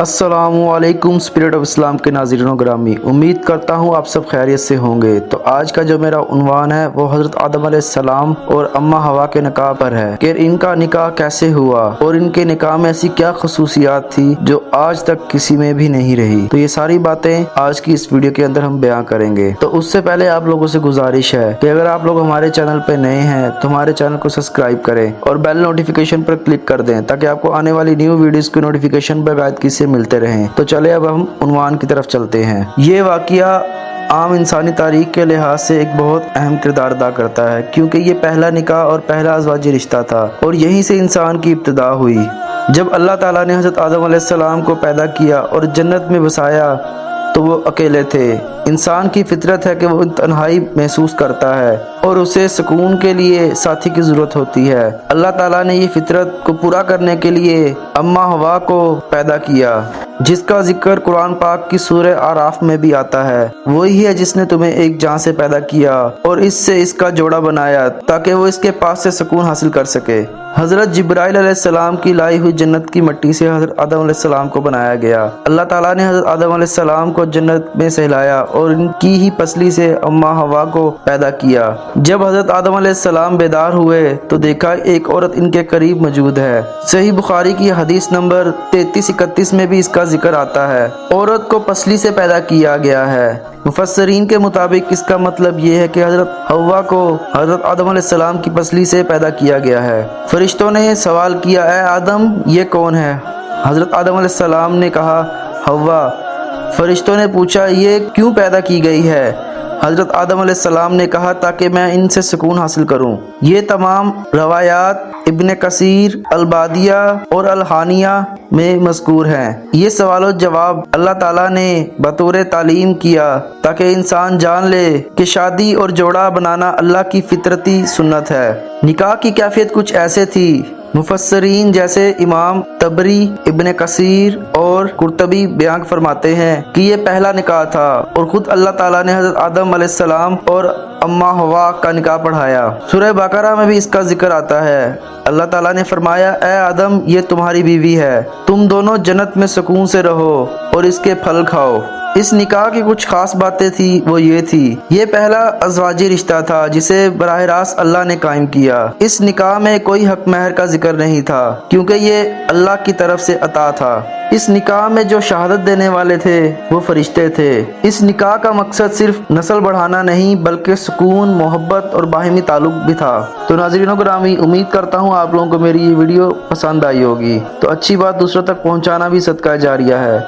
السلام علیکم spirit of اسلام کے ناظرین و گرامی، امید کرتا ہوں آپ سب خیریت سے ہوں گے۔ تو آج کا جو میرا عنوان ہے وہ حضرت آدم علیہ السلام اور اماں حوا کے نکاح پر ہے کہ ان کا نکاح کیسے ہوا اور ان کے نکاح میں ایسی کیا خصوصیات تھی جو آج تک کسی میں بھی نہیں رہی۔ تو یہ ساری باتیں آج کی اس ویڈیو کے اندر ہم بیان کریں گے۔ تو اس سے پہلے آپ لوگوں سے گزارش ہے کہ اگر آپ لوگ ہمارے چینل پہ نئے ہیں تو ہمارے چینل کو سبسکرائب کریں اور بیل نوٹیفیکیشن پر کلک کر دیں تاکہ آپ کو آنے والی نیو ویڈیوز کی نوٹیفیکیشن باقاعدگی سے ملتے رہیں۔ تو چلے اب ہم عنوان کی طرف چلتے ہیں۔ یہ واقعہ عام انسانی تاریخ کے لحاظ سے ایک بہت اہم کردار ادا کرتا ہے، کیونکہ یہ پہلا نکاح اور پہلا ازواجی رشتہ تھا اور یہیں سے انسان کی ابتدا ہوئی۔ جب اللہ تعالیٰ نے حضرت آدم علیہ السلام کو پیدا کیا اور جنت میں بسایا تو وہ اکیلے تھے۔ انسان کی فطرت ہے کہ وہ تنہائی محسوس کرتا ہے اور اسے سکون کے لیے ساتھی کی ضرورت ہوتی ہے۔ اللہ تعالیٰ نے یہ فطرت کو پورا کرنے کے لیے اماں حوا کو پیدا کیا، جس کا ذکر قرآن پاک کی سورہ اعراف میں بھی آتا ہے۔ وہی ہے جس نے تمہیں ایک جان سے پیدا کیا اور اس سے اس کا جوڑا بنایا تاکہ وہ اس کے پاس سے سکون حاصل کر سکے۔ حضرت جبرائیل علیہ السلام کی لائی ہوئی جنت کی مٹی سے حضرت آدم علیہ السلام کو بنایا گیا۔ اللہ تعالیٰ نے حضرت آدم علیہ السلام کو جنت میں سہلایا اور ان کی ہی پسلی سے اماں حوا کو پیدا کیا۔ جب حضرت آدم علیہ السلام بیدار ہوئے تو دیکھا ایک عورت ان کے قریب موجود ہے۔ صحیح بخاری کی حدیث نمبر 3331 میں بھی اس کا ذکر آتا ہے۔ عورت کو پسلی سے پیدا کیا گیا ہے۔ مفسرین کے مطابق اس کا مطلب یہ ہے کہ حضرت حوا کو حضرت آدم علیہ السلام کی پسلی سے پیدا کیا گیا ہے۔ فرشتوں نے سوال کیا، اے آدم یہ کون ہے؟ حضرت آدم علیہ السلام نے کہا حوا۔ فرشتوں نے پوچھا یہ کیوں پیدا کی گئی ہے؟ حضرت آدم علیہ السلام نے کہا تاکہ میں ان سے سکون حاصل کروں۔ یہ تمام روایات ابن کثیر، البادیہ اور الہانیہ میں مذکور ہیں۔ یہ سوال و جواب اللہ تعالیٰ نے بطور تعلیم کیا تاکہ انسان جان لے کہ شادی اور جوڑا بنانا اللہ کی فطرتی سنت ہے۔ نکاح کی کیفیت کچھ ایسے تھی۔ مفسرین جیسے امام طبری، ابن کثیر اور قرطبی بیان فرماتے ہیں کہ یہ پہلا نکاح تھا اور خود اللہ تعالیٰ نے حضرت آدم علیہ السلام اور اماں حوا کا نکاح پڑھایا۔ سورہ بقرہ میں بھی اس کا ذکر آتا ہے۔ اللہ تعالیٰ نے فرمایا، اے آدم یہ تمہاری بیوی ہے، تم دونوں جنت میں سکون سے رہو اور اس کے پھل کھاؤ۔ اس نکاح کی کچھ خاص باتیں تھی، وہ یہ تھی، یہ پہلا ازواجی رشتہ تھا جسے براہ راست اللہ نے قائم کیا۔ اس نکاح میں کوئی حق مہر کا ذکر نہیں تھا کیونکہ یہ اللہ کی طرف سے عطا تھا۔ اس نکاح میں جو شہادت دینے والے تھے وہ فرشتے تھے۔ اس نکاح کا مقصد صرف نسل بڑھانا نہیں بلکہ سکون، محبت اور باہمی تعلق بھی تھا۔ تو ناظرین و گرامی، امید کرتا ہوں آپ لوگوں کو میری یہ ویڈیو پسند آئی ہوگی۔ تو اچھی بات دوسروں تک پہنچانا بھی صدقہ جاریہ ہے۔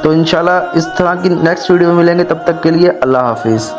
تو انشاءاللہ اس طرح کی نیکسٹ ویڈیو میں ملیں گے، تب تک کے لیے اللہ حافظ۔